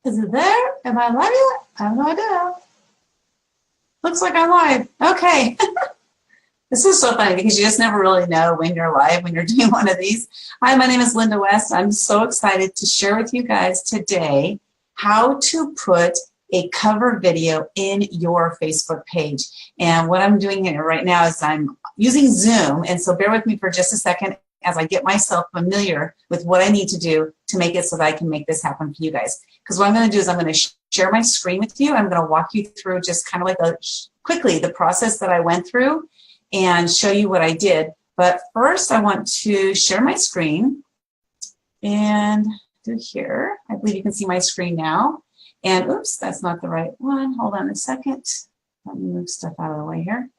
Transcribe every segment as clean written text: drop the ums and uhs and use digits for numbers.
Is it there? Am I live yet? I have no idea. Looks like I'm live. Okay. This is so funny because you just never really know when you're live when you're doing one of these. Hi, my name is Linda West. I'm so excited to share with you guys today how to put a cover video in your Facebook page. And what I'm doing here right now is I'm using Zoom. And so bear with me for just a second as I get myself familiar with what I need to do to make it so that I can make this happen for you guys. Because what I'm going to do is I'm going to share my screen with you. I'm going to walk you through just kind of like quickly the process that I went through and show you what I did. But first I want to share my screen and do here. I believe you can see my screen now. And oops, that's not the right one. Hold on a second. Let me move stuff out of the way here.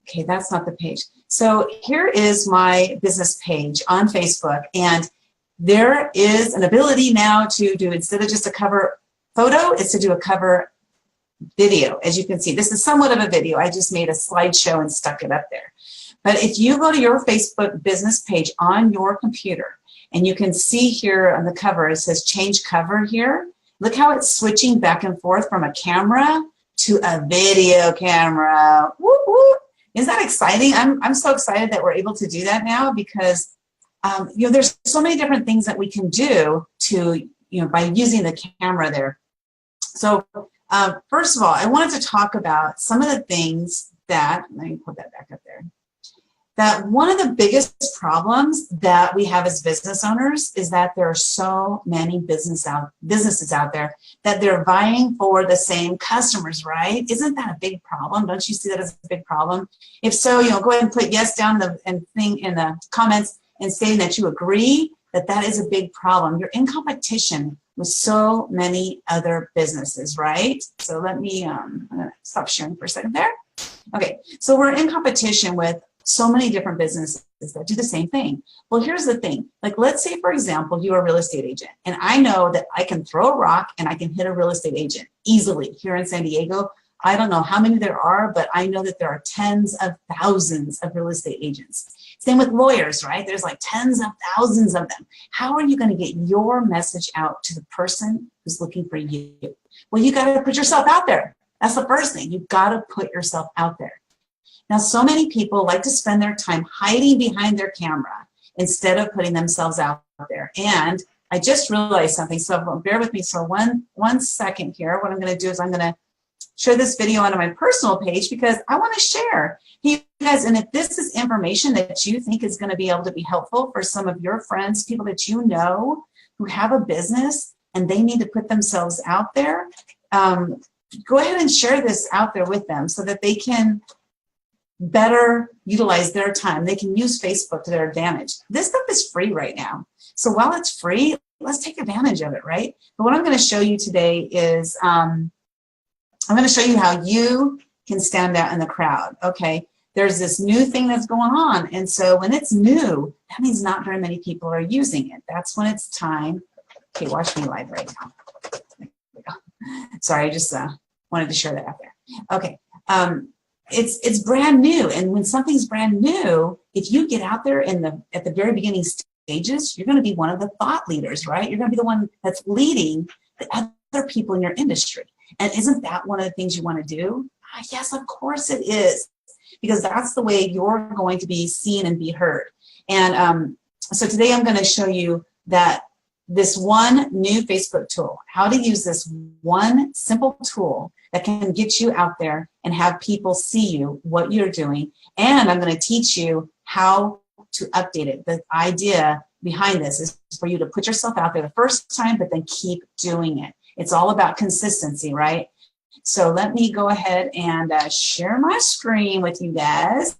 Okay, that's not the page. So here is my business page on Facebook, and there is an ability now to do, instead of just a cover photo, it's to do a cover video. As you can see, this is somewhat of a video. I just made a slideshow and stuck it up there. But if you go to your Facebook business page on your computer, and you can see here on the cover, it says change cover here. Look how it's switching back and forth from a camera to a video camera. Woo, woo. Isn't that exciting? I'm so excited that we're able to do that now because you know, there's so many different things that we can do to, you know, by using the camera there. So first of all, I wanted to talk about some of the things that, let me put that back up there, that one of the biggest problems that we have as business owners is that there are so many businesses out there that they're vying for the same customers, right? Isn't that a big problem? Don't you see that as a big problem? If so, you know, go ahead and put yes down in the comments and saying that you agree that that is a big problem. You're in competition with so many other businesses, right? So let me, I'm gonna stop sharing for a second there. Okay, so we're in competition with so many different businesses that do the same thing. Well, here's the thing. Like, let's say, for example, you're a real estate agent, and I know that I can throw a rock and I can hit a real estate agent easily here in San Diego. I don't know how many there are, but I know that there are tens of thousands of real estate agents. Same with lawyers, right? There's like tens of thousands of them. How are you going to get your message out to the person who's looking for you? Well, you got to put yourself out there. That's the first thing. You've got to put yourself out there. Now, so many people like to spend their time hiding behind their camera instead of putting themselves out there. And I just realized something, so bear with me. So one second here. What I'm going to do is I'm going to share this video onto my personal page because I want to share. Hey, you guys, and if this is information that you think is going to be able to be helpful for some of your friends, people that you know who have a business and they need to put themselves out there, go ahead and share this out there with them so that they can better utilize their time. They can use Facebook to their advantage. This stuff is free right now. So while it's free, let's take advantage of it, right? But what I'm going to show you today is I'm going to show you how you can stand out in the crowd, okay? There's this new thing that's going on. And so when it's new, that means not very many people are using it. That's when it's time. Okay, watch me live right now. There we go. Sorry, I just wanted to share that out there. Okay. It's brand new, and when something's brand new, if you get out there at the very beginning stages, you're going to be one of the thought leaders, right? You're going to be the one that's leading the other people in your industry. And isn't that one of the things you want to do? Yes, of course it is, because that's the way you're going to be seen and be heard. And so today I'm going to show you that this one new Facebook tool, how to use this one simple tool that can get you out there and have people see you, what you're doing. And I'm going to teach you how to update it. The idea behind this is for you to put yourself out there the first time, but then keep doing it. It's all about consistency, right? So let me go ahead and share my screen with you guys.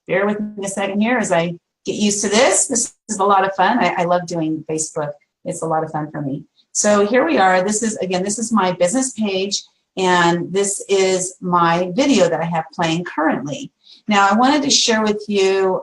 Bear with me a second here as I get used to this. This is a lot of fun. I love doing Facebook. It's a lot of fun for me. So here we are. This is my business page, and this is my video that I have playing currently. Now, I wanted to share with you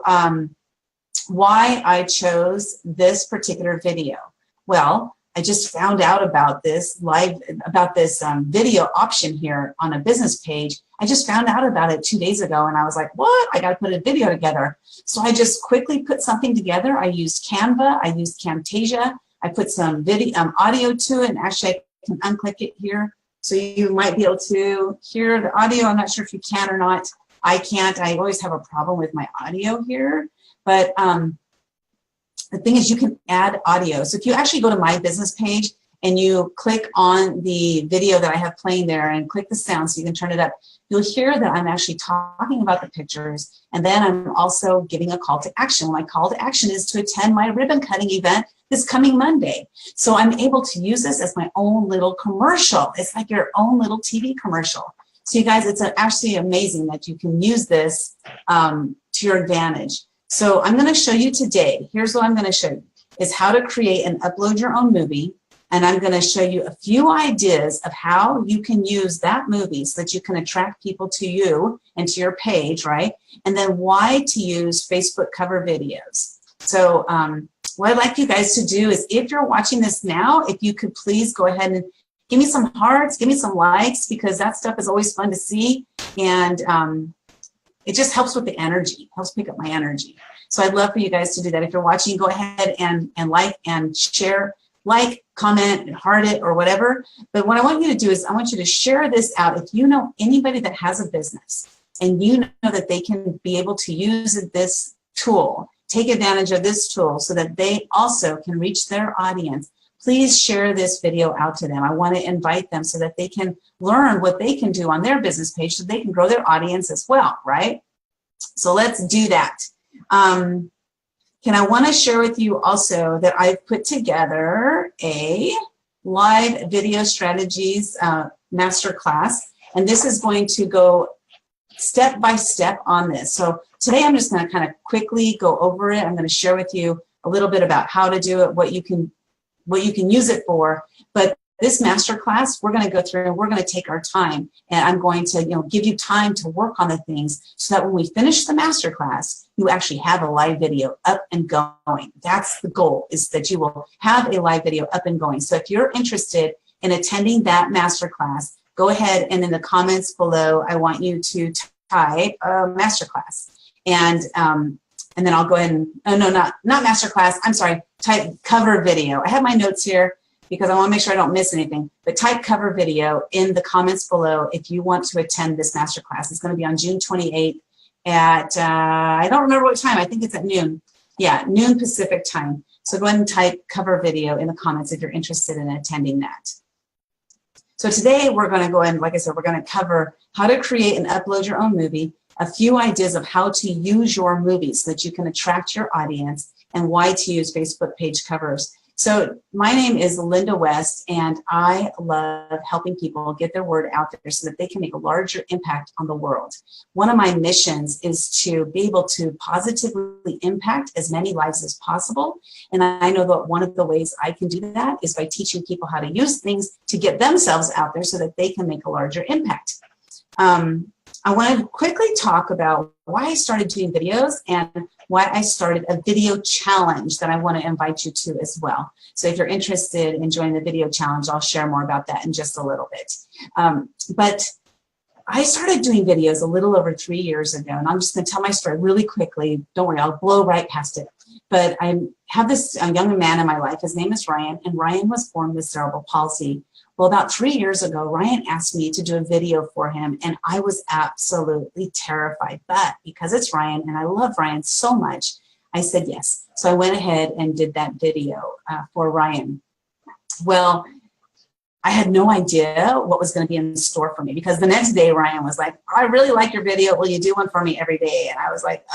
why I chose this particular video. Well, I just found out about this video option here on a business page. I just found out about it 2 days ago, and I was like, what? I got to put a video together. So I just quickly put something together. I used Canva. I used Camtasia. I put some video, audio to it, and actually I can unclick it here. So you might be able to hear the audio. I'm not sure if you can or not. I can't. I always have a problem with my audio here. But the thing is, you can add audio. So if you actually go to my business page and you click on the video that I have playing there and click the sound so you can turn it up, you'll hear that I'm actually talking about the pictures. And then I'm also giving a call to action. My call to action is to attend my ribbon cutting event this coming Monday. So I'm able to use this as my own little commercial. It's like your own little TV commercial. So you guys, it's actually amazing that you can use this to your advantage. So I'm going to show you today, here's what I'm going to show you, is how to create and upload your own movie. And I'm going to show you a few ideas of how you can use that movie so that you can attract people to you and to your page, right? And then why to use Facebook cover videos. So what I'd like you guys to do is, if you're watching this now, if you could please go ahead and give me some hearts, give me some likes, because that stuff is always fun to see. And it just helps with the energy, helps pick up my energy. So I'd love for you guys to do that. If you're watching, go ahead and like and share, like, comment, and heart it, or whatever. But what I want you to do is I want you to share this out. If you know anybody that has a business and you know that they can be able to use this tool, take advantage of this tool so that they also can reach their audience, please share this video out to them. I want to invite them so that they can learn what they can do on their business page so they can grow their audience as well, right? So let's do that. I want to share with you also that I've put together a live video strategies masterclass, and this is going to go step by step on this. So today I'm just going to kind of quickly go over it. I'm going to share with you a little bit about how to do it, what you can use it for. But this masterclass, we're going to go through and we're going to take our time, and I'm going to give you time to work on the things so that when we finish the masterclass, you actually have a live video up and going. That's the goal, is that you will have a live video up and going. So if you're interested in attending that masterclass, go ahead and in the comments below, I want you to type masterclass. And then I'll go ahead and, oh no, not masterclass, I'm sorry, type cover video. I have my notes here because I want to make sure I don't miss anything, but type cover video in the comments below if you want to attend this masterclass. It's going to be on June 28th at, I don't remember what time, I think it's at noon. Yeah, noon Pacific time. So go ahead and type cover video in the comments if you're interested in attending that. So today we're going to go in, like I said, we're going to cover how to create and upload your own movie, a few ideas of how to use your movie so that you can attract your audience, and why to use Facebook page covers. So my name is Linda West, and I love helping people get their word out there so that they can make a larger impact on the world. One of my missions is to be able to positively impact as many lives as possible. And I know that one of the ways I can do that is by teaching people how to use things to get themselves out there so that they can make a larger impact. I want to quickly talk about why I started doing videos and why I started a video challenge that I want to invite you to as well. So if you're interested in joining the video challenge, I'll share more about that in just a little bit. But I started doing videos a little over 3 years ago, and I'm just going to tell my story really quickly. Don't worry, I'll blow right past it. But I have this young man in my life. His name is Ryan, and Ryan was born with cerebral palsy. Well, about 3 years ago, Ryan asked me to do a video for him, and I was absolutely terrified. But because it's Ryan, and I love Ryan so much, I said yes. So I went ahead and did that video for Ryan. Well, I had no idea what was going to be in store for me, because the next day Ryan was like, I really like your video. Will you do one for me every day? And I was like,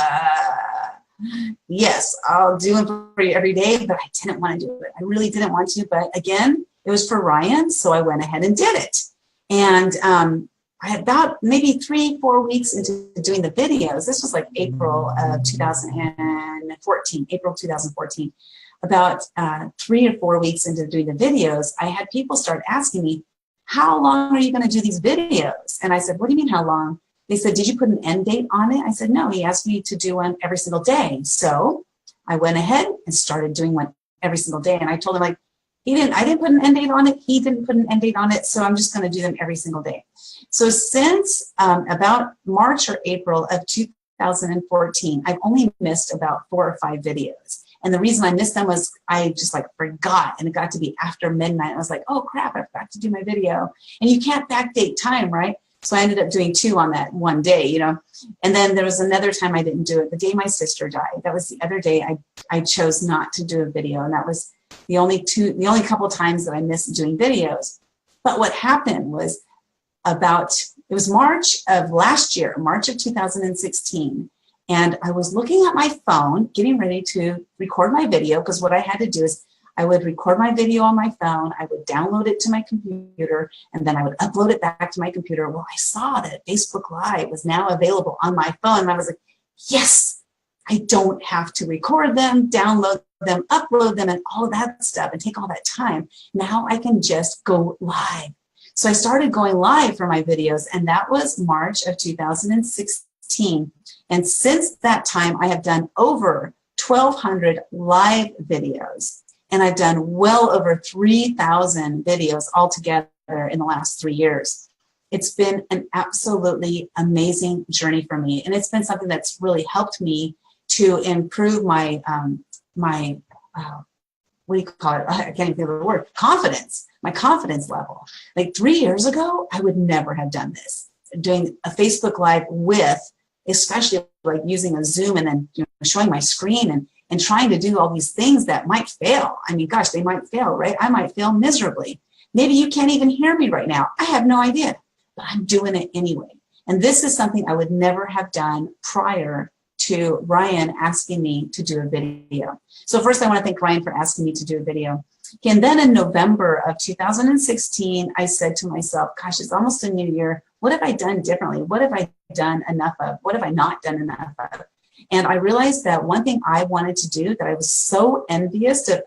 yes, I'll do one for you every day, but I didn't want to do it. I really didn't want to, but again, it was for Ryan, so I went ahead and did it. And I had about maybe 3-4 weeks into doing the videos. This was like April of 2014, April 2014. About 3 or 4 weeks into doing the videos, I had people start asking me, how long are you going to do these videos? And I said, what do you mean how long? They said, did you put an end date on it? I said, no, he asked me to do one every single day. So I went ahead and started doing one every single day. And I told him, like, I didn't put an end date on it. He didn't put an end date on it. So I'm just going to do them every single day. So since about March or April of 2014, I've only missed about 4 or 5 videos. And the reason I missed them was I just like forgot, and it got to be after midnight. I was like, oh crap, I forgot to do my video. And you can't backdate time, right? So I ended up doing 2 on that one day, you know. And then there was another time I didn't do it, the day my sister died. That was the other day I chose not to do a video. And that was the only couple times that I missed doing videos. But what happened was it was March of last year, March of 2016. And I was looking at my phone, getting ready to record my video, because what I had to do is I would record my video on my phone, I would download it to my computer, and then I would upload it back to my computer. Well, I saw that Facebook Live was now available on my phone, and I was like, yes, I don't have to record them, download them, upload them, and all of that stuff, and take all that time. Now I can just go live. So I started going live for my videos, and that was March of 2016. And since that time, I have done over 1,200 live videos. And I've done well over 3,000 videos altogether in the last 3 years. It's been an absolutely amazing journey for me. And it's been something that's really helped me to improve my, what do you call it? I can't even think of the word, confidence, my confidence level. Like 3 years ago, I would never have done this. Doing a Facebook Live with, especially like using a Zoom and then showing my screen and trying to do all these things that might fail. I mean, gosh, they might fail, right? I might fail miserably. Maybe you can't even hear me right now. I have no idea, but I'm doing it anyway. And this is something I would never have done prior to Ryan asking me to do a video. So first I want to thank Ryan for asking me to do a video. And then in November of 2016, I said to myself, gosh, it's almost a new year. What have I done differently? What have I done enough of? What have I not done enough of? And I realized that one thing I wanted to do that I was so envious of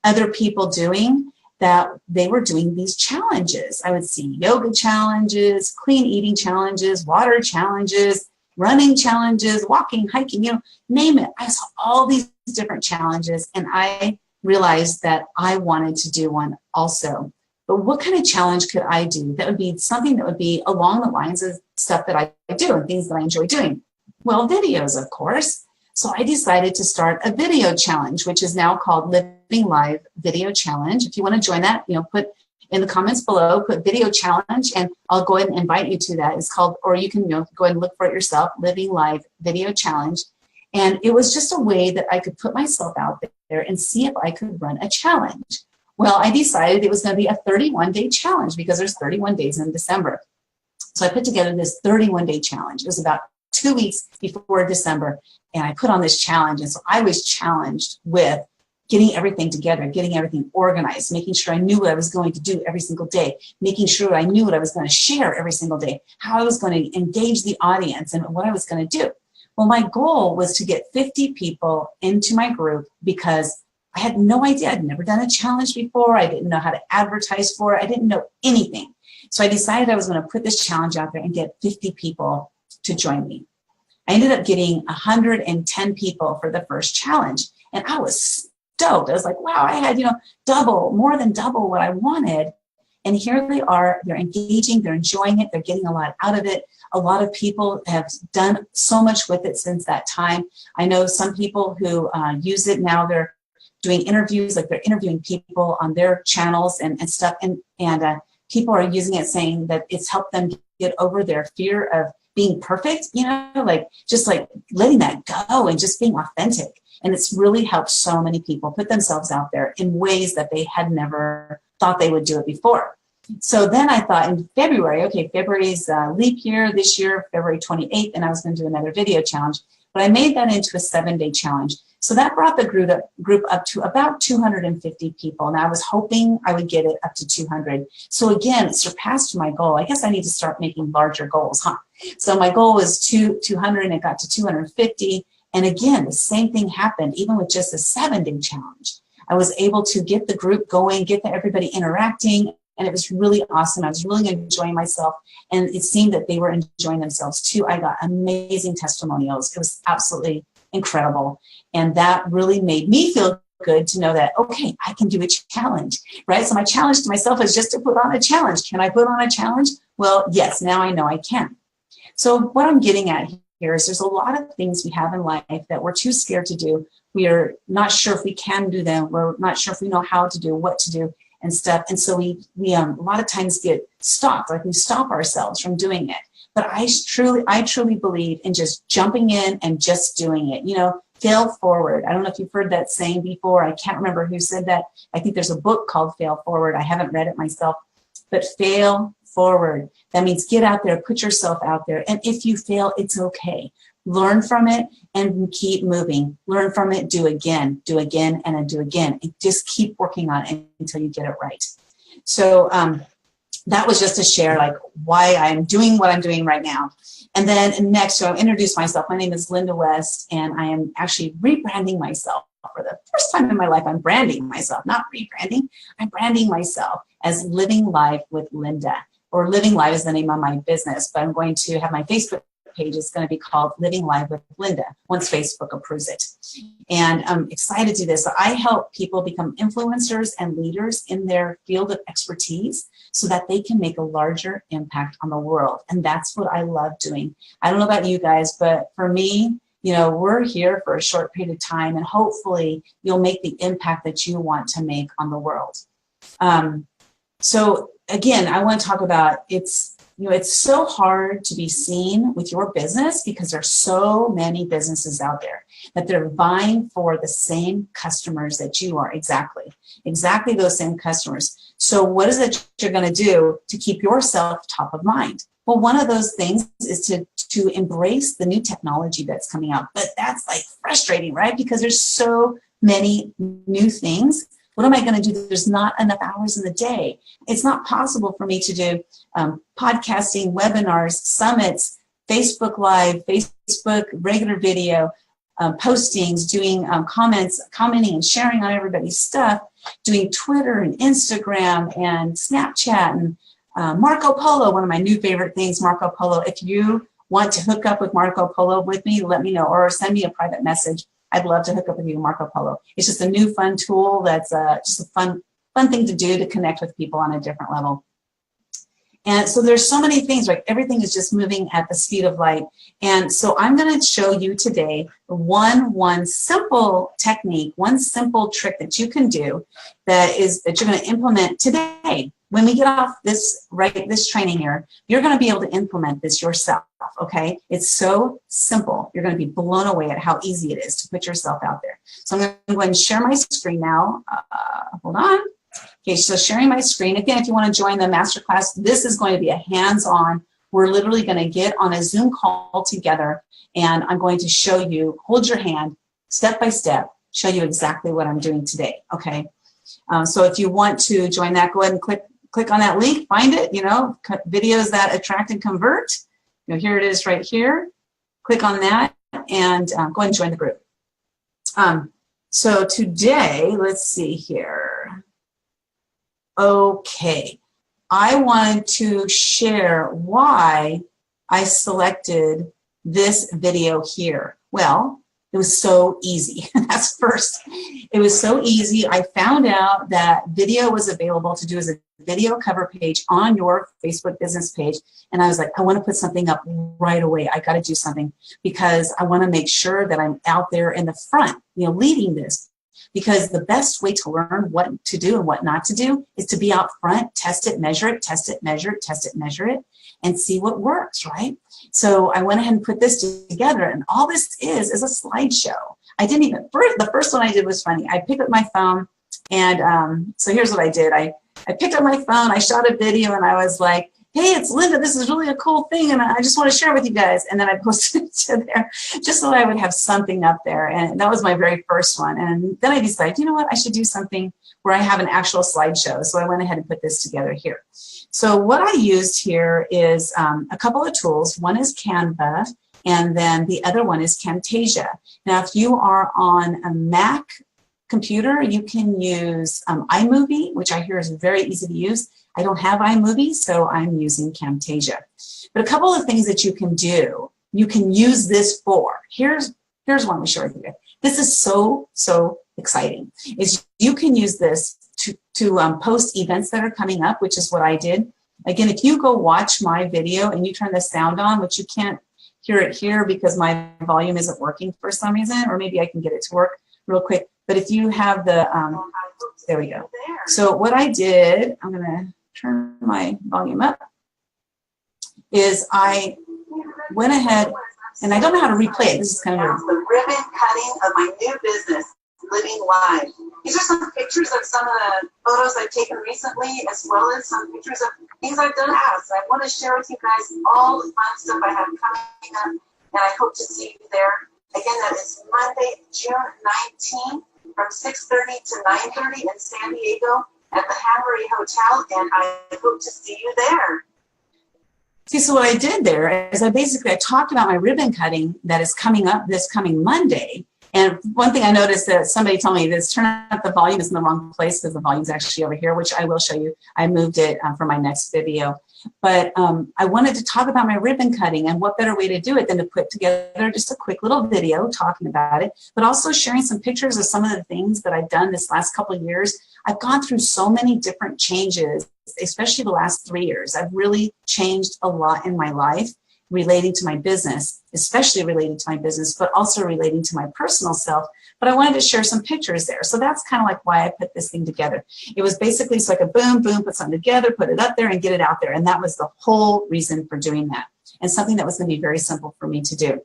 other people doing, that they were doing these challenges. I would see yoga challenges, clean eating challenges, water challenges, running challenges, walking, hiking, name it. I saw all these different challenges, and I realized that I wanted to do one also. But what kind of challenge could I do that would be something that would be along the lines of stuff that I do and things that I enjoy doing? Well, videos, of course. So I decided to start a video challenge, which is now called Living Live Video Challenge. If you want to join that, put in the comments below, put video challenge, and I'll go ahead and invite you to that. It's called, or you can go ahead and look for it yourself, Living Live Video Challenge. And it was just a way that I could put myself out there and see if I could run a challenge. Well, I decided it was going to be a 31-day challenge because there's 31 days in December. So I put together this 31-day challenge. It was about 2 weeks before December, and I put on this challenge. And so I was challenged with getting everything together, getting everything organized, making sure I knew what I was going to do every single day, making sure I knew what I was going to share every single day, how I was going to engage the audience, and what I was going to do. Well, my goal was to get 50 people into my group because I had no idea. I'd never done a challenge before. I didn't know how to advertise for it. I didn't know anything. So I decided I was going to put this challenge out there and get 50 people to join me. I ended up getting 110 people for the first challenge, and I was stoked. I was like, wow, I had, more than double what I wanted. And here they are, they're engaging, they're enjoying it, they're getting a lot out of it. A lot of people have done so much with it since that time. I know some people who use it now, they're doing interviews, like they're interviewing people on their channels and stuff. And people are using it saying that it's helped them get over their fear of being perfect, just letting that go and just being authentic. And it's really helped so many people put themselves out there in ways that they had never thought they would do it before. So then I thought in February, okay, February's leap year this year, February 28th, and I was going to do another video challenge. But I made that into a 7-day challenge. So that brought the group up to about 250 people. And I was hoping I would get it up to 200. So again, it surpassed my goal. I guess I need to start making larger goals, huh? So my goal was 200, and it got to 250. And again, the same thing happened, even with just a 7-day challenge. I was able to get the group going, get everybody interacting, and it was really awesome. I was really enjoying myself, and it seemed that they were enjoying themselves too. I got amazing testimonials. It was absolutely incredible. And that really made me feel good to know that, okay, I can do a challenge, right? So my challenge to myself is just to put on a challenge. Can I put on a challenge? Well, yes, now I know I can. So what I'm getting at here is there's a lot of things we have in life that we're too scared to do. We are not sure if we can do them. We're not sure if we know how to do, what to do and stuff. And so we a lot of times get stopped, like we stop ourselves from doing it. But I truly believe in just jumping in and just doing it. You know, fail forward. I don't know if you've heard that saying before. I can't remember who said that. I think there's a book called Fail Forward. I haven't read it myself, but fail forward. That means get out there, put yourself out there. And if you fail, it's okay. Learn from it and keep moving. Learn from it, do again, and then do again. And just keep working on it until you get it right. So that was just to share like why I'm doing what I'm doing right now. And then next, so I'll introduce myself. My name is Linda West, and I am actually rebranding myself. For the first time in my life, I'm branding myself, not rebranding. I'm branding myself as Living Live with Linda, or Living Live is the name of my business, but I'm going to have my Facebook page is going to be called Living Live with Linda once Facebook approves it. And I'm excited to do this. So I help people become influencers and leaders in their field of expertise so that they can make a larger impact on the world. And that's what I love doing. I don't know about you guys, but for me, you know, we're here for a short period of time, and hopefully you'll make the impact that you want to make on the world. So again, I want to talk about it's so hard to be seen with your business because there's so many businesses out there that they're vying for the same customers that you are. Exactly those same customers. So what is it you're going to do to keep yourself top of mind? Well, one of those things is to embrace the new technology that's coming out. But that's like frustrating, right? Because there's so many new things. What am I going to do? There's not enough hours in the day. It's not possible for me to do podcasting, webinars, summits, Facebook Live, Facebook regular video, postings, doing commenting and sharing on everybody's stuff, doing Twitter and Instagram and Snapchat and Marco Polo, one of my new favorite things, Marco Polo. If you want to hook up with Marco Polo with me, let me know, or send me a private message. I'd love to hook up with you, Marco Polo. It's just a new fun tool that's just a fun thing to do to connect with people on a different level. And so there's so many things, like everything is just moving at the speed of light. And so I'm going to show you today one simple technique, one simple trick that you can do that you're going to implement today. When we get off this training here, you're going to be able to implement this yourself, okay? It's so simple. You're going to be blown away at how easy it is to put yourself out there. So I'm going to go ahead and share my screen now. Hold on. Okay, so sharing my screen. Again, if you want to join the masterclass, this is going to be a hands-on. We're literally going to get on a Zoom call together, and I'm going to show you, hold your hand, step by step, show you exactly what I'm doing today, okay? So if you want to join that, go ahead and click on that link, find it, videos that attract and convert. Here it is right here. Click on that and go ahead and join the group. So today, let's see here. Okay, I wanted to share why I selected this video here. Well, it was so easy. That's first. It was so easy. I found out that video was available to do as a video cover page on your Facebook business page. And I was like, I want to put something up right away. I got to do something because I want to make sure that I'm out there in the front, leading this. Because the best way to learn what to do and what not to do is to be out front, test it, measure it, test it, measure it, test it, measure it, and see what works, right? So I went ahead and put this together, and all this is a slideshow. The first one I did was funny. I picked up my phone, and so here's what I did. I picked up my phone, I shot a video, and I was like, hey, it's Linda, this is really a cool thing, and I just want to share with you guys. And then I posted it to there just so I would have something up there. And that was my very first one. And then I decided, you know what, I should do something where I have an actual slideshow. So I went ahead and put this together here. So what I used here is a couple of tools. One is Canva, and then the other one is Camtasia. Now, if you are on a Mac computer, you can use iMovie, which I hear is very easy to use. I don't have iMovie, so I'm using Camtasia. But a couple of things that you can do, you can use this for. Here's one to share with you. This is so exciting. Is you can use this to post events that are coming up, which is what I did. Again, if you go watch my video and you turn the sound on, which you can't hear it here because my volume isn't working for some reason, or maybe I can get it to work real quick. But if you have the, there we go. So what I did, I'm going to turn my volume up, is I went ahead, and I don't know how to replay it. This is kind of weird. The ribbon cutting of my new business, Living Live. These are some pictures of some of the photos I've taken recently, as well as some pictures of things I've done past. I want to share with you guys all the fun stuff I have coming up, and I hope to see you there. Again, that is Monday, June 19th, from 6:30 to 9:30 in San Diego at the Hamburg Hotel, and I hope to see you there. See, so what I did there is I talked about my ribbon cutting that is coming up this coming Monday. And one thing I noticed that somebody told me is turn up the volume is in the wrong place because the volume is actually over here, which I will show you. I moved it for my next video. But I wanted to talk about my ribbon cutting, and what better way to do it than to put together just a quick little video talking about it, but also sharing some pictures of some of the things that I've done this last couple of years. I've gone through so many different changes, especially the last 3 years. I've really changed a lot in my life relating to my business, especially relating to my business, but also relating to my personal self. But I wanted to share some pictures there. So that's kind of like why I put this thing together. It was basically so I could boom, boom, put something together, put it up there and get it out there. And that was the whole reason for doing that. And something that was going to be very simple for me to do.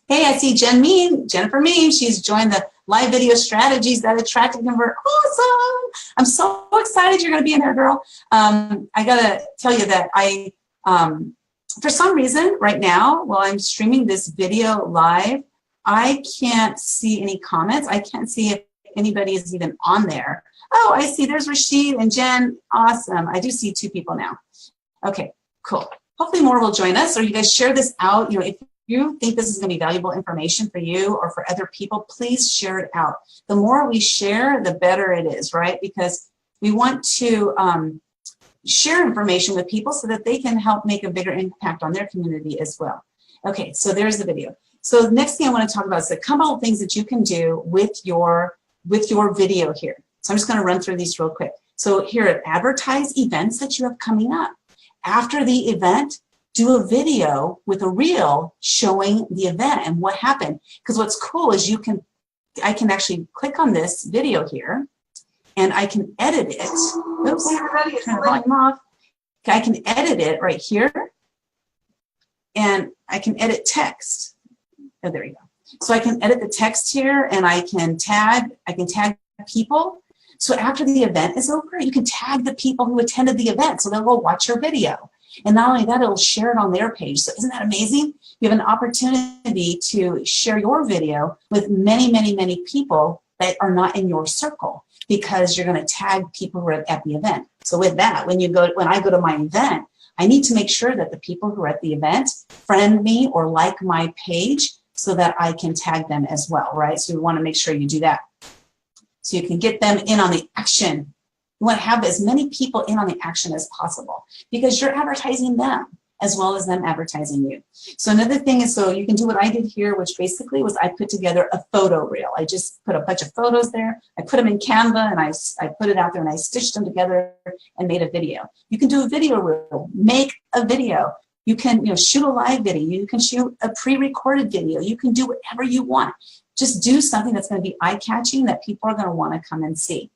Hey, I see Jennifer Mean. She's joined the live video strategies that attract and convert. Awesome. I'm so excited you're going to be in there, girl. I got to tell you that for some reason right now, while I'm streaming this video live, I can't see any comments. I can't see if anybody is even on there. Oh, I see there's Rashid and Jen. Awesome. I do see 2 people now. Okay, cool. Hopefully more will join us, or you guys share this out. You know, if you think this is going to be valuable information for you or for other people, please share it out. The more we share, the better it is, right? Because we want to share information with people so that they can help make a bigger impact on their community as well. Okay, so there's the video. So the next thing I want to talk about is the couple of things that you can do with your video here. So I'm just going to run through these real quick. So here are advertise events that you have coming up. After the event, do a video with a reel showing the event and what happened. Because what's cool is I can actually click on this video here and I can edit it. Oops, turn the volume off. Okay, I can edit it right here, and I can edit text. Oh, there you go. So I can edit the text here, and I can tag people. So after the event is over, you can tag the people who attended the event, so they'll go watch your video. And not only that, it'll share it on their page. So isn't that amazing? You have an opportunity to share your video with many, many, many people that are not in your circle, because you're going to tag people who are at the event. So with that, when I go to my event, I need to make sure that the people who are at the event friend me or like my page so that I can tag them as well, right? So you want to make sure you do that. So you can get them in on the action. You want to have as many people in on the action as possible, because you're advertising them as well as them advertising you. So another thing is, so you can do what I did here, which basically was I put together a photo reel. I just put a bunch of photos there. I put them in Canva, and I put it out there, and I stitched them together and made a video. You can do a video reel, make a video. You can shoot a live video. You can shoot a pre-recorded video. You can do whatever you want. Just do something that's going to be eye-catching that people are going to want to come and see.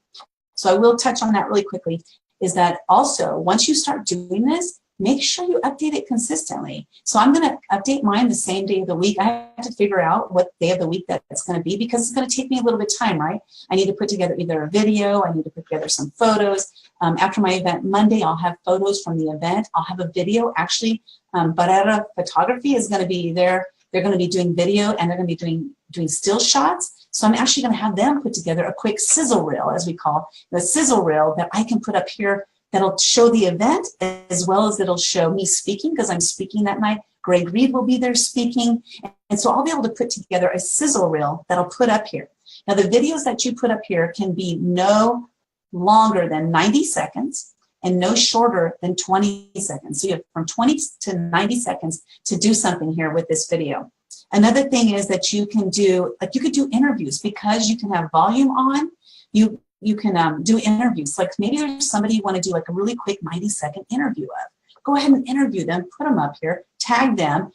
So I will touch on that really quickly, is that also once you start doing this, make sure you update it consistently. So I'm going to update mine the same day of the week. I have to figure out what day of the week that's going to be, because it's going to take me a little bit of time, right? I need to put together either a video, I need to put together some photos. After my event Monday, I'll have photos from the event. I'll have a video. Actually, Barrera Photography is going to be there. They're going to be doing video, and they're going to be doing still shots. So I'm actually going to have them put together a quick sizzle reel, as we call the sizzle reel, that I can put up here that'll show the event, as well as it'll show me speaking, because I'm speaking that night. Greg Reed will be there speaking. And so I'll be able to put together a sizzle reel that I'll put up here. Now, the videos that you put up here can be no longer than 90 seconds and no shorter than 20 seconds. So you have from 20 to 90 seconds to do something here with this video. Another thing is that you can do, you could do interviews, because you can have volume on. You can do interviews. Like maybe there's somebody you want to do like a really quick 90-second interview of. Go ahead and interview them, put them up here, tag them,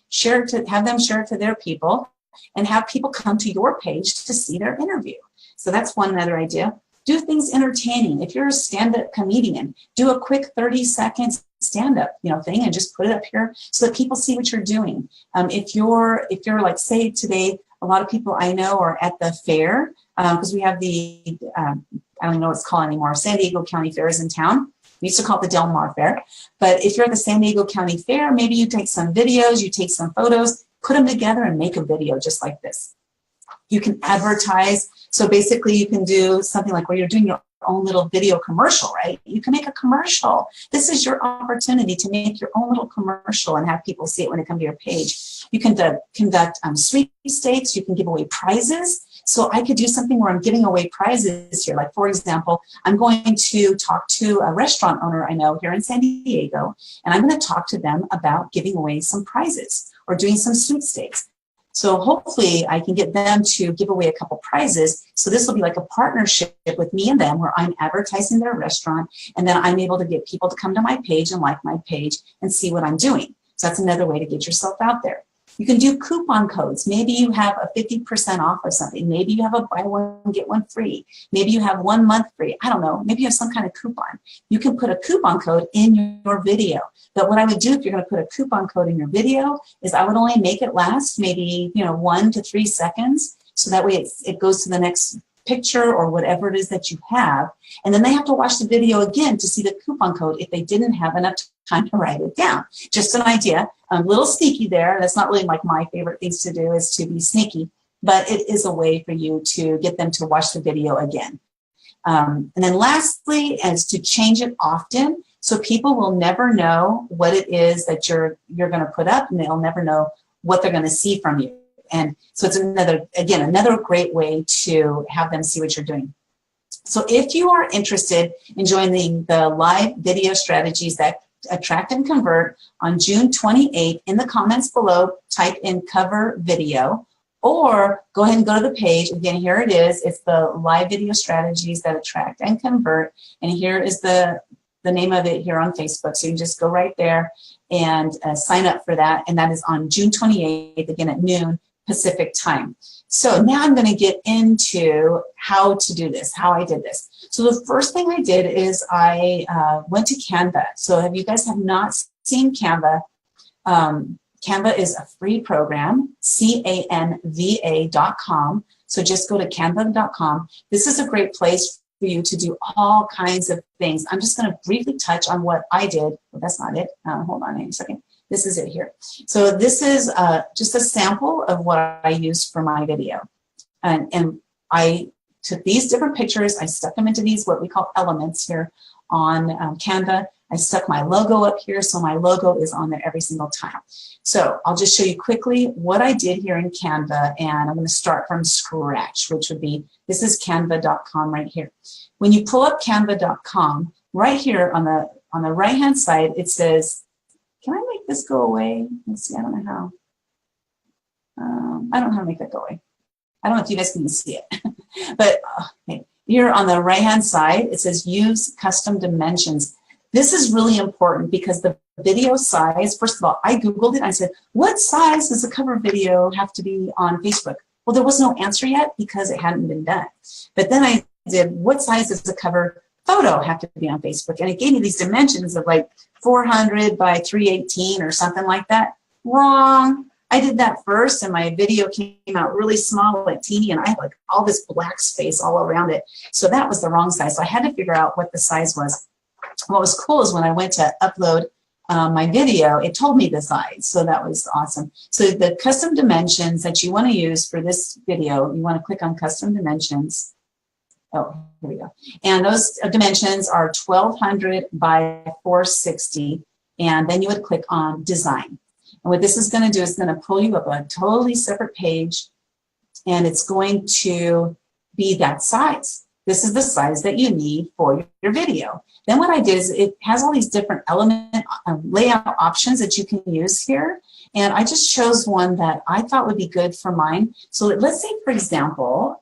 have them share it to their people, and have people come to your page to see their interview. So that's one other idea. Do things entertaining. If you're a stand-up comedian, do a quick 30-second stand-up, thing, and just put it up here so that people see what you're doing. If you're like, say today, a lot of people I know are at the fair because we have the I don't know what it's called anymore. San Diego County Fair is in town. We used to call it the Del Mar Fair. But if you're at the San Diego County Fair, maybe you take some videos, you take some photos, put them together and make a video just like this. You can advertise. So basically you can do something like where you're doing your own little video commercial, right? You can make a commercial. This is your opportunity to make your own little commercial and have people see it when they come to your page. You can conduct sweepstakes. You can give away prizes. So I could do something where I'm giving away prizes here. Like, for example, I'm going to talk to a restaurant owner I know here in San Diego, and I'm going to talk to them about giving away some prizes or doing some sweepstakes. So hopefully I can get them to give away a couple prizes. So this will be like a partnership with me and them where I'm advertising their restaurant, and then I'm able to get people to come to my page and like my page and see what I'm doing. So that's another way to get yourself out there. You can do coupon codes. Maybe you have a 50% off of something. Maybe you have a buy one, get one free. Maybe you have 1 month free. I don't know. Maybe you have some kind of coupon. You can put a coupon code in your video. But what I would do if you're going to put a coupon code in your video is I would only make it last maybe 1 to 3 seconds. So that way it goes to the next picture or whatever it is that you have. And then they have to watch the video again to see the coupon code if they didn't have enough time to write it down. Just an idea. A little sneaky there. That's not really like my favorite things to do is to be sneaky, but it is a way for you to get them to watch the video again. And then lastly is to change it often so people will never know what it is that you're going to put up, and they'll never know what they're going to see from you. And so it's another great way to have them see what you're doing. So if you are interested in joining the live video strategies that attract and convert on June 28th, in the comments below, type in cover video, or go ahead and go to the page. Again, here it is. It's the live video strategies that attract and convert. And here is the name of it here on Facebook. So you can just go right there and sign up for that. And that is on June 28th, again at noon Pacific time. So now I'm going to get into how to do this, how I did this. So the first thing I did is I went to Canva. So if you guys have not seen Canva, Canva is a free program, canva.com. So just go to canva.com. This is a great place for you to do all kinds of things. I'm just going to briefly touch on what I did. Well, that's not it. Hold on a second. This is it here. So this is just a sample of what I used for my video. And I took these different pictures. I stuck them into these, what we call elements here on Canva. I stuck my logo up here, so my logo is on there every single time. So I'll just show you quickly what I did here in Canva, and I'm going to start from scratch, which would be, this is canva.com right here. When you pull up canva.com, right here on the right-hand side, it says, can I make this go away? Let's see, I don't know how. I don't know how to make that go away. I don't know if you guys can see it, but okay. Here on the right-hand side, it says use custom dimensions. This is really important because the video size, first of all, I Googled it. I said, what size does the cover video have to be on Facebook? Well, there was no answer yet because it hadn't been done. But then I did, what size does the cover photo have to be on Facebook? And it gave me these dimensions of like 400 by 318 or something like that. Wrong. I did that first and my video came out really small, like teeny, and I had like all this black space all around it. So that was the wrong size. So I had to figure out what the size was. What was cool is when I went to upload my video, it told me the size. So that was awesome. So the custom dimensions that you want to use for this video, you want to click on custom dimensions. Oh, here we go. And those dimensions are 1200 by 460. And then you would click on design. And what this is going to do is going to pull you up a totally separate page. And it's going to be that size. This is the size that you need for your video. Then what I did is it has all these different element layout options that you can use here. And I just chose one that I thought would be good for mine. So let's say, for example,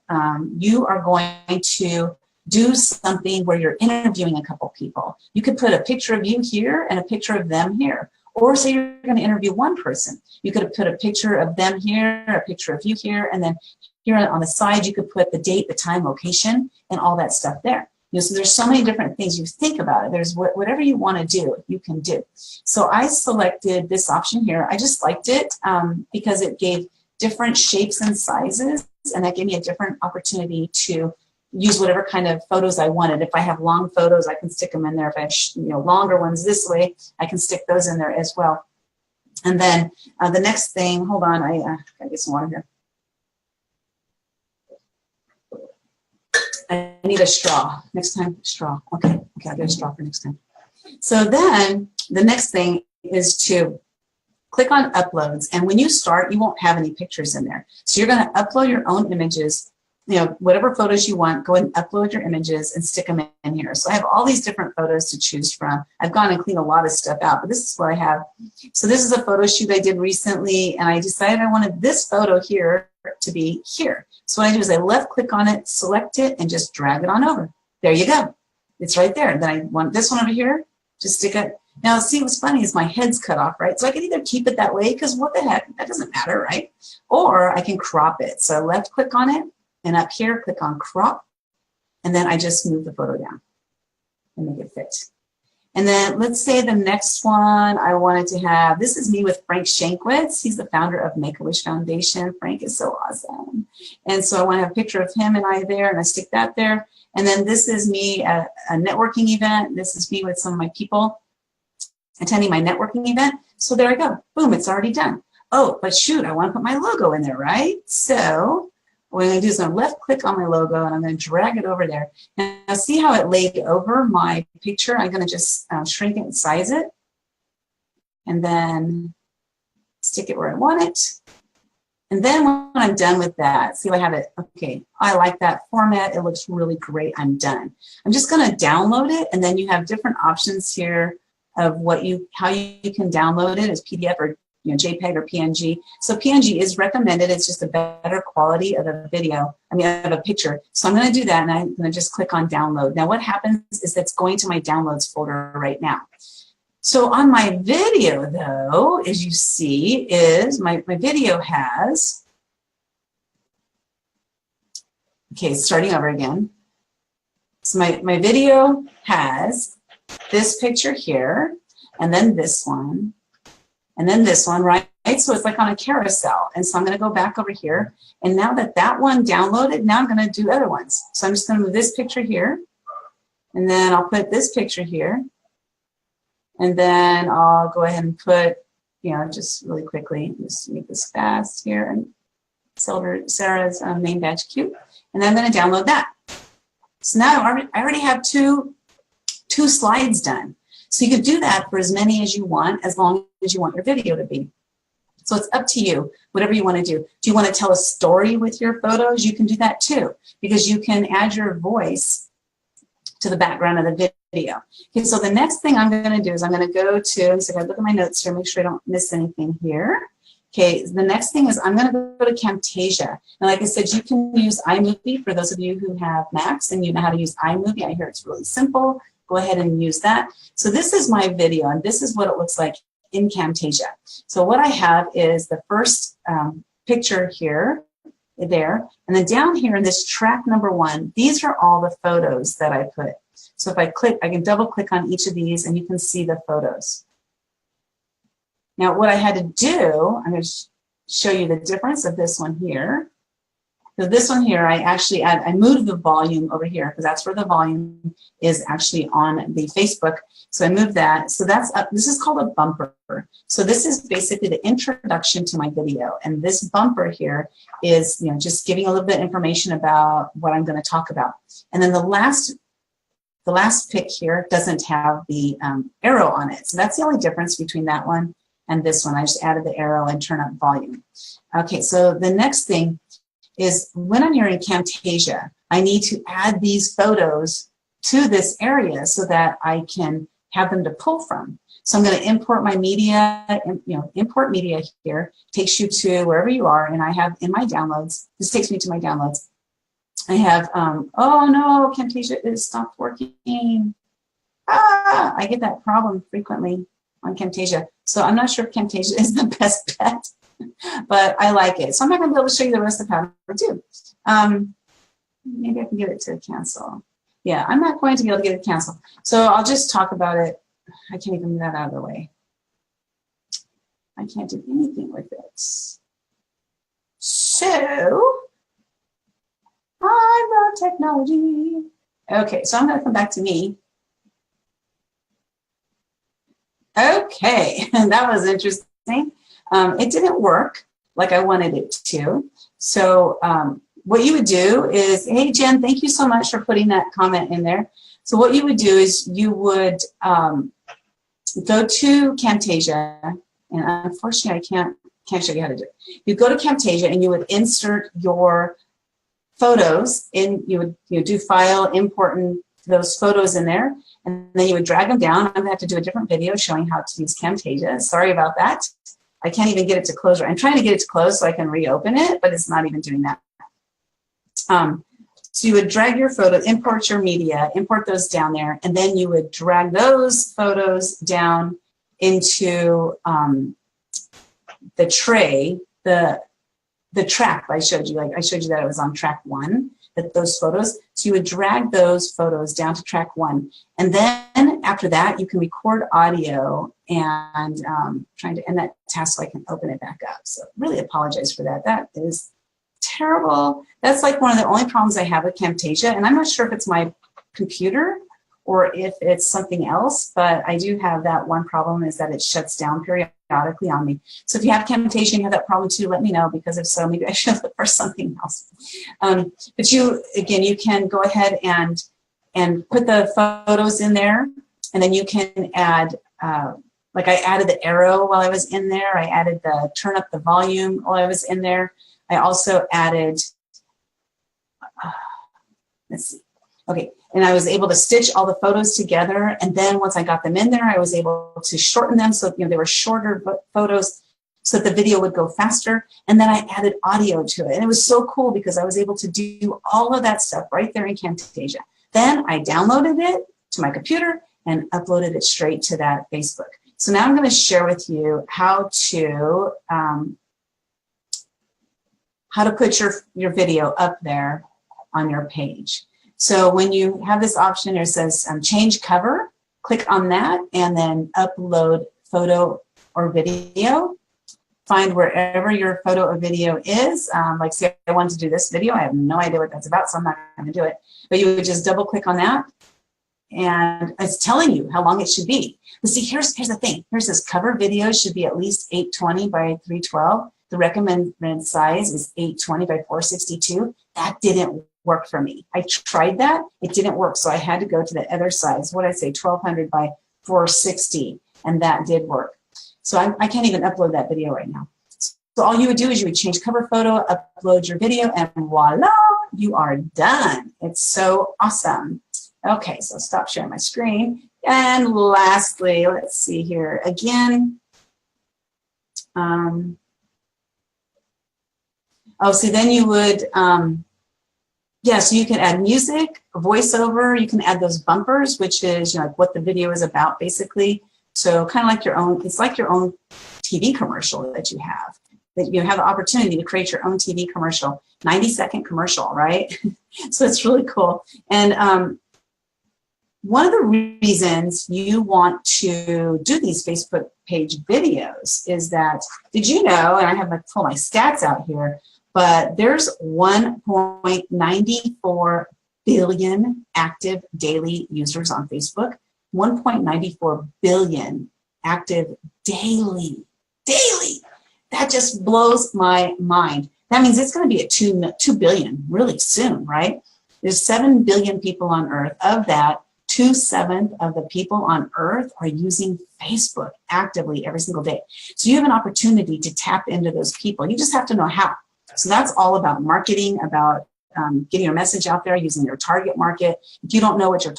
you are going to do something where you're interviewing a couple people. You could put a picture of you here and a picture of them here. Or say you're going to interview one person. You could have put a picture of them here, a picture of you here, and then here on the side, you could put the date, the time, location, and all that stuff there. So there's so many different things you think about it. There's whatever you want to do, you can do. So I selected this option here. I just liked it because it gave different shapes and sizes, and that gave me a different opportunity to use whatever kind of photos I wanted. If I have long photos, I can stick them in there. If I have longer ones this way, I can stick those in there as well. And then the next thing, hold on, I gotta get some water here. I need a straw. Next time, straw. Okay, I'll get a straw for next time. So then the next thing is to click on uploads. And when you start, you won't have any pictures in there. So you're going to upload your own images, whatever photos you want, go ahead and upload your images and stick them in here. So I have all these different photos to choose from. I've gone and cleaned a lot of stuff out, but this is what I have. So this is a photo shoot I did recently, and I decided I wanted this photo here to be here. So what I do is I left click on it, select it, and just drag it on over. There you go. It's right there. Then I want this one over here, just stick it. Now, see, what's funny is my head's cut off, right? So I can either keep it that way, because what the heck, that doesn't matter, right? Or I can crop it. So I left click on it, and up here, click on crop, and then I just move the photo down and make it fit. And then let's say the next one I wanted to have, this is me with Frank Shankwitz. He's the founder of Make-A-Wish Foundation. Frank is so awesome. And so I want to have a picture of him and I there, and I stick that there. And then this is me at a networking event. This is me with some of my people attending my networking event. So there I go. Boom, it's already done. Oh, but shoot, I want to put my logo in there, right? So what I'm going to do is I'm left click on my logo and I'm going to drag it over there. Now see how it laid over my picture? I'm going to just shrink it and size it and then stick it where I want it. And then when I'm done with that, see, I have it. Okay, I like that format. It looks really great. I'm done. I'm just going to download it, and then you have different options here of how you can download it as PDF or JPEG or PNG. So PNG is recommended. It's just a better quality of a video, of a picture. So I'm going to do that, and I'm going to just click on download. Now what happens is that's going to my downloads folder right now. So on my video, though, as you see, is my video has, okay, starting over again. So my video has this picture here, and then this one, and then this one, right? So it's like on a carousel. And so I'm going to go back over here. And now that one downloaded, now I'm going to do other ones. So I'm just going to move this picture here, and then I'll put this picture here. And then I'll go ahead and put, just really quickly, just make this fast here, and Sarah's name badge cute. And then I'm going to download that. So now I already have two slides done. So you can do that for as many as you want, as long as you want your video to be. So it's up to you, whatever you want to do. Do you want to tell a story with your photos? You can do that too, because you can add your voice to the background of the video. Okay, so the next thing I'm going to do is I'm going to go to, so I got to look at my notes here, make sure I don't miss anything here. Okay, the next thing is I'm going to go to Camtasia. And like I said, you can use iMovie for those of you who have Macs and you know how to use iMovie. I hear it's really simple. Go ahead and use that. So this is my video, and this is what it looks like in Camtasia. So what I have is the first picture here, there, and then down here in this track number 1, these are all the photos that I put. So if I click, I can double click on each of these and you can see the photos. Now what I had to do, I'm going to show you the difference of this one here. So this one here, I moved the volume over here because that's where the volume is actually on the Facebook. So I moved that. So that's up. This is called a bumper. So this is basically the introduction to my video. And this bumper here is, just giving a little bit of information about what I'm going to talk about. And then the last pic here doesn't have the arrow on it. So that's the only difference between that one and this one. I just added the arrow and turn up volume. Okay, so the next thing is when I'm here in Camtasia, I need to add these photos to this area so that I can have them to pull from. So I'm going to import my media, import media here, takes you to wherever you are, and I have in my downloads, this takes me to my downloads. I have, oh no, Camtasia is stopped working. I get that problem frequently on Camtasia. So I'm not sure if Camtasia is the best bet, but I like it. So I'm not going to be able to show you the rest of how to do. Maybe I can get it to cancel. Yeah, I'm not going to be able to get it canceled. So I'll just talk about it. I can't even move that out of the way. I can't do anything with it. So I love technology. Okay, so I'm going to come back to me. Okay, and that was interesting. It didn't work like I wanted it to. So what you would do is, hey, Jen, thank you so much for putting that comment in there. So what you would do is you would go to Camtasia, and unfortunately I can't show you how to do it. You go to Camtasia and you would insert your photos in, you would do file, import those photos in there, and then you would drag them down. I'm gonna have to do a different video showing how to use Camtasia. Sorry about that. I can't even get it to close. I'm trying to get it to close so I can reopen it, but it's not even doing that. So you would drag your photo, import your media, import those down there, and then you would drag those photos down into the tray, the track I showed you. Like I showed you that it was on track 1, that those photos. So you would drag those photos down to track 1, and then after that you can record audio and trying to end that task so I can open it back up. So really apologize for that. That is terrible. That's like one of the only problems I have with Camtasia, and I'm not sure if it's my computer or if it's something else, but I do have that one problem, is that it shuts down periodically on me. So if you have Camtasia and you have that problem too, let me know, because if so, maybe I should look for something else. But you can go ahead and put the photos in there, and then you can add, like I added the arrow while I was in there. I added the turn up the volume while I was in there. I also added, let's see, okay, and I was able to stitch all the photos together, and then once I got them in there, I was able to shorten them so they were shorter photos so that the video would go faster, and then I added audio to it, and it was so cool because I was able to do all of that stuff right there in Camtasia. Then I downloaded it to my computer and uploaded it straight to that Facebook. So now I'm going to share with you how to put your video up there on your page. So when you have this option, it says change cover, click on that, and then upload photo or video. Find wherever your photo or video is. Like say I wanted to do this video, I have no idea what that's about, so I'm not gonna do it. But you would just double click on that, and it's telling you how long it should be. But see, here's the thing. Here's this cover video should be at least 820 by 312. The recommended size is 820 by 462. That didn't work for me. I tried that, it didn't work. So I had to go to the other size. What did I say, 1200 by 460, and that did work. So I can't even upload that video right now. So all you would do is you would change cover photo, upload your video, and voila, you are done. It's so awesome. Okay, so stop sharing my screen. And lastly, let's see here again. So then you would, so you can add music, voiceover, you can add those bumpers, which is like what the video is about basically. So kind of like your own, it's like your own TV commercial that you have the opportunity to create your own TV commercial, 90-second commercial, right? So it's really cool. And one of the reasons you want to do these Facebook page videos is that, did you know, and I have pull my stats out here, but there's 1.94 billion active daily users on Facebook. 1.94 billion active daily. That just blows my mind. That means it's going to be at 2 billion really soon, right? There's 7 billion people on Earth. Of that, 2/7 of the people on Earth are using Facebook actively every single day. So you have an opportunity to tap into those people. You just have to know how. So that's all about marketing, about getting your message out there, using your target market. If you don't know what who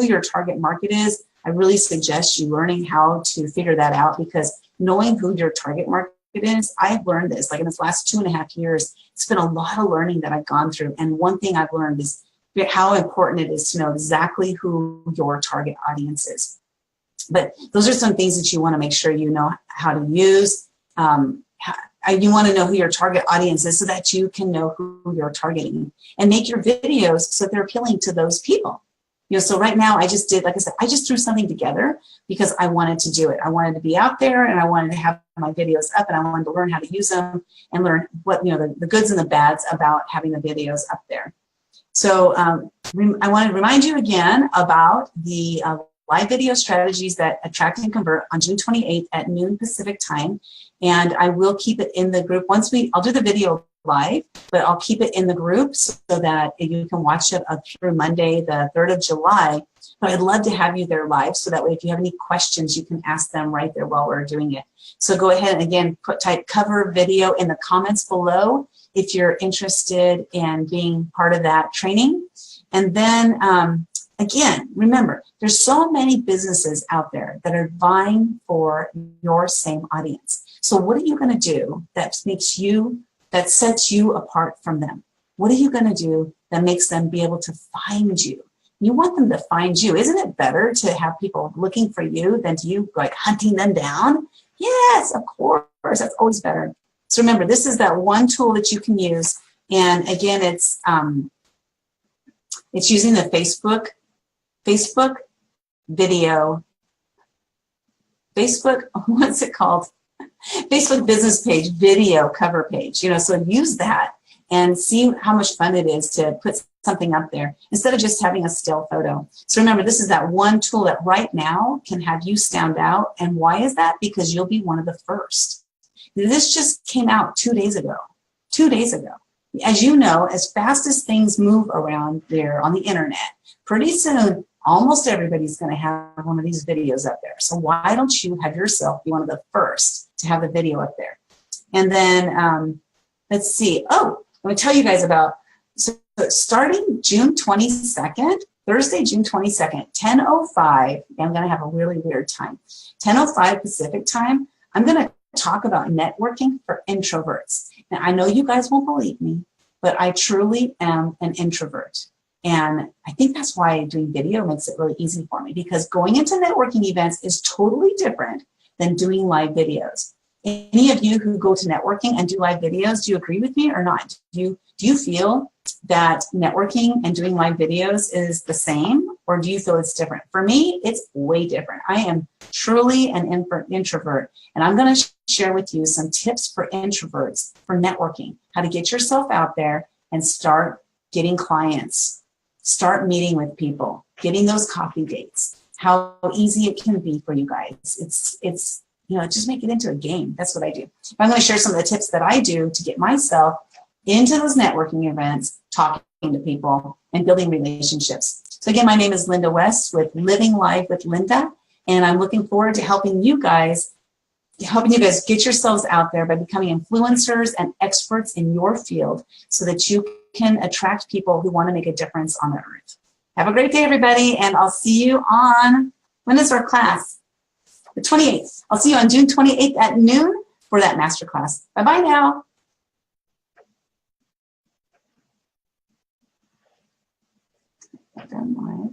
your target market is, I really suggest you learning how to figure that out, because knowing who your target market is, I've learned this, like in this last 2.5 years, it's been a lot of learning that I've gone through. And one thing I've learned is how important it is to know exactly who your target audience is. But those are some things that you want to make sure you know how to use. You want to know who your target audience is so that you can know who you're targeting and make your videos so they're appealing to those people. You know, so right now I just did, like I said, I just threw something together because I wanted to do it. I wanted to be out there and I wanted to have my videos up and I wanted to learn how to use them and learn what, you know, the goods and the bads about having the videos up there. So I want to remind you again about the live video strategies that attract and convert on June 28th at noon Pacific time. And I will keep it in the group. I'll do the video live, but I'll keep it in the group so that you can watch it through Monday, the 3rd of July. But I'd love to have you there live so that way if you have any questions, you can ask them right there while we're doing it. So go ahead and again, type cover video in the comments below if you're interested in being part of that training. And then again, remember, there's so many businesses out there that are vying for your same audience. So what are you going to do that sets you apart from them? What are you going to do that makes them be able to find you? You want them to find you. Isn't it better to have people looking for you than to you like hunting them down? Yes, of course. That's always better. So remember, this is that one tool that you can use. And again, it's using the Facebook video, what's it called? Facebook business page, video cover page, you know, so use that and see how much fun it is to put something up there instead of just having a still photo. So remember, this is that one tool that right now can have you stand out. And why is that? Because you'll be one of the first. This just came out 2 days ago. 2 days ago. As you know, as fast as things move around there on the internet, pretty soon, almost everybody's going to have one of these videos up there. So why don't you have yourself be one of the first to have the video up there? And then let's see. Oh, I'm going to tell you guys about, so starting June 22nd, Thursday, June 22nd, 10:05, I'm going to have a really weird time. 10:05 Pacific time, I'm going to talk about networking for introverts. Now, I know you guys won't believe me, but I truly am an introvert. And I think that's why doing video makes it really easy for me, because going into networking events is totally different than doing live videos. Any of you who go to networking and do live videos, do you agree with me or not? Do you feel that networking and doing live videos is the same, or do you feel it's different? For me, it's way different. I am truly an introvert, and I'm going to share with you some tips for introverts for networking, how to get yourself out there and start getting clients, start meeting with people, getting those coffee dates, how easy it can be for you guys. It's you know, just make it into a game. That's what I do. I'm going to share some of the tips that I do to get myself into those networking events, talking to people, and building relationships. So again, my name is Linda West with Living Live with Linda, and I'm looking forward to helping you guys get yourselves out there by becoming influencers and experts in your field so that you can attract people who want to make a difference on the earth. Have a great day, everybody, and I'll see you on, when is our class? The 28th. I'll see you on June 28th at noon for that masterclass. Bye-bye now. Done live.